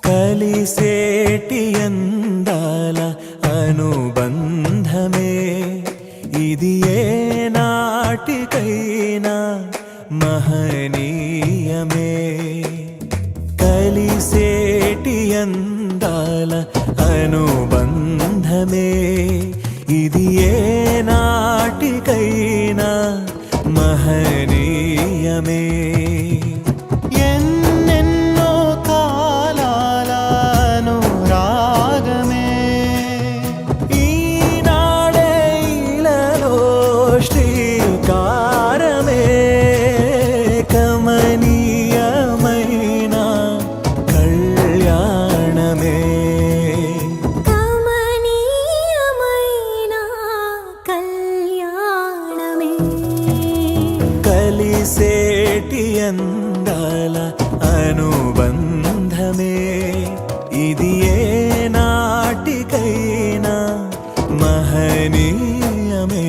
కలిసేటి అందాల అనుబంధమే ఇది ఏ నాటికైనా మహనీయమే. కలిసేటి అందాల అనుబంధమే ఇది ఏ నాటికైనా మహనీయమే. కలిసేటి అందాల అనుబంధమే ఇది ఏ నాటికైనా మహనీయమే.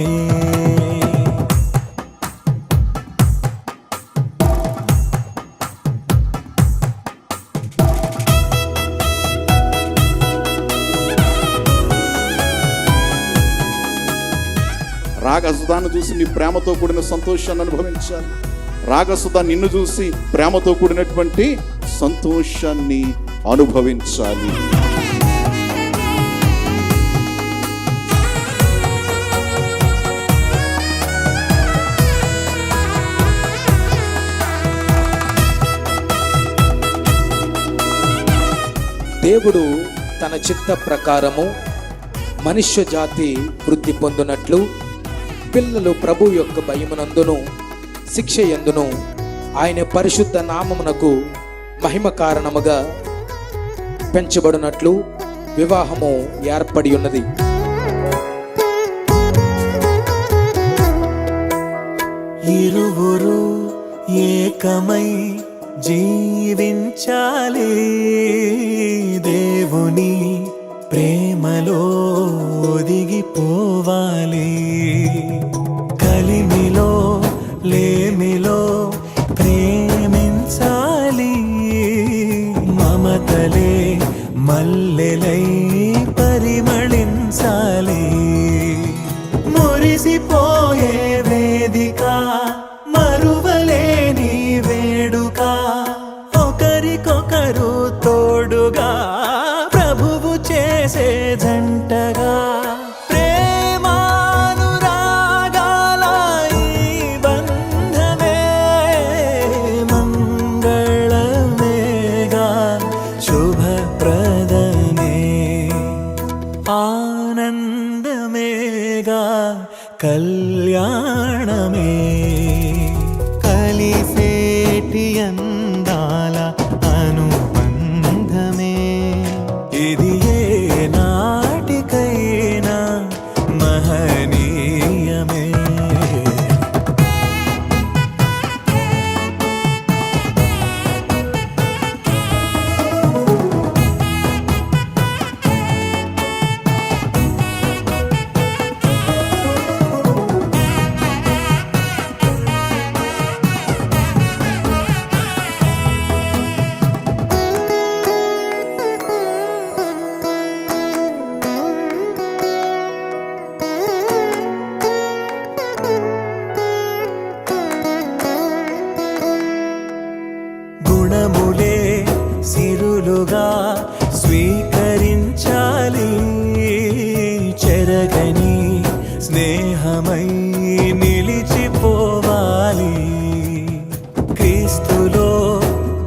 రాగసుధాన్ని చూసి నీ ప్రేమతో కూడిన సంతోషాన్ని అనుభవించాలి. రాగసుధ నిన్ను చూసి ప్రేమతో కూడినటువంటి సంతోషాన్ని అనుభవించాలి. దేవుడు తన చిత్త ప్రకారము మనుష్య జాతి వృద్ధి పొందునట్లు పిల్లలు ప్రభు యొక్క భయమునందును శిక్ష యందును ఆయన పరిశుద్ధ నామమునకు మహిమ కారణముగా పెంచబడినట్లు వివాహము ఏర్పడి ఉన్నది. ఇరువురు ఏకమై జీవించాలి, దేవుని ప్రేమలో ఒదిగిపోవాలి. కలిమిలో లేమిలో ప్రేమించాలి, మమతలే మల్లెలై పరిమళించాలి. మురిసిపోయే వేదిక మరువలేని వేడుక, ఒకరికొకరు తోడుగా ప్రభువు చేసే జంటగా ప్రేమానురాగాల ఈ బంధమే మంగళమేగా శుభప్రదమే ఆనందమేగా కళ్యాణమే. కలిసేటి అందాల అనుబంధమే ఇది ఏ నాటికైనా మహనీయమే.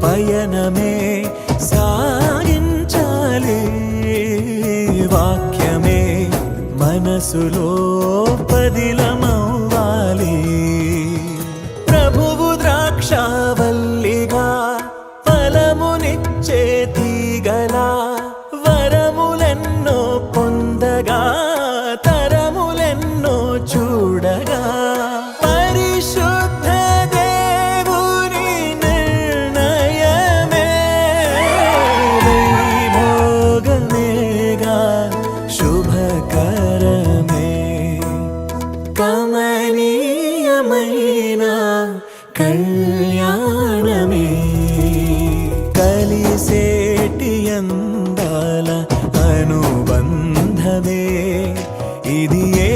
పయనమే సాగించాలి. వాక్యమే మనసులో పదిలమవ్వాలి. ప్రభువు ద్రాక్షావల్లిగా ఫలమునిచ్చే తీగలా వరములెన్నో పొందగా తరములెన్నో చూడగా పరిశుద్ధ దేవుని నిర్ణయమే వైభోగమేగా శుభకరమే. కమనీయమైన కళ్యాణమే కలిసేటి అందాల అనుబంధమే. ఇది ఏ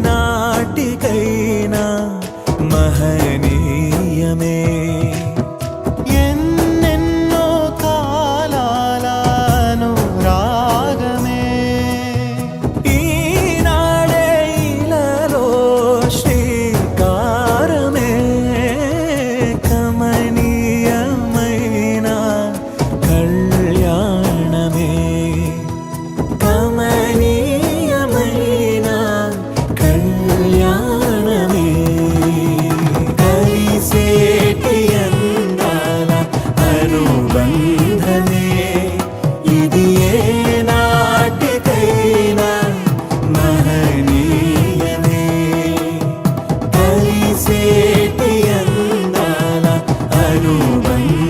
నాటికైనా మహనీయమే. ఎన్నెన్నో కాలాల అనురాగమే ఈనాడే ఇలలో శ్రీకారమే. కమనీయమైన కళ్యాణమే కమనీయమైన కళ్యాణమే కలిసేటి అందాల అనుబంధమే. ఇది ఏ నాటికైనా మహనీయమే కలిసేటి అందాల అనుబంధమే.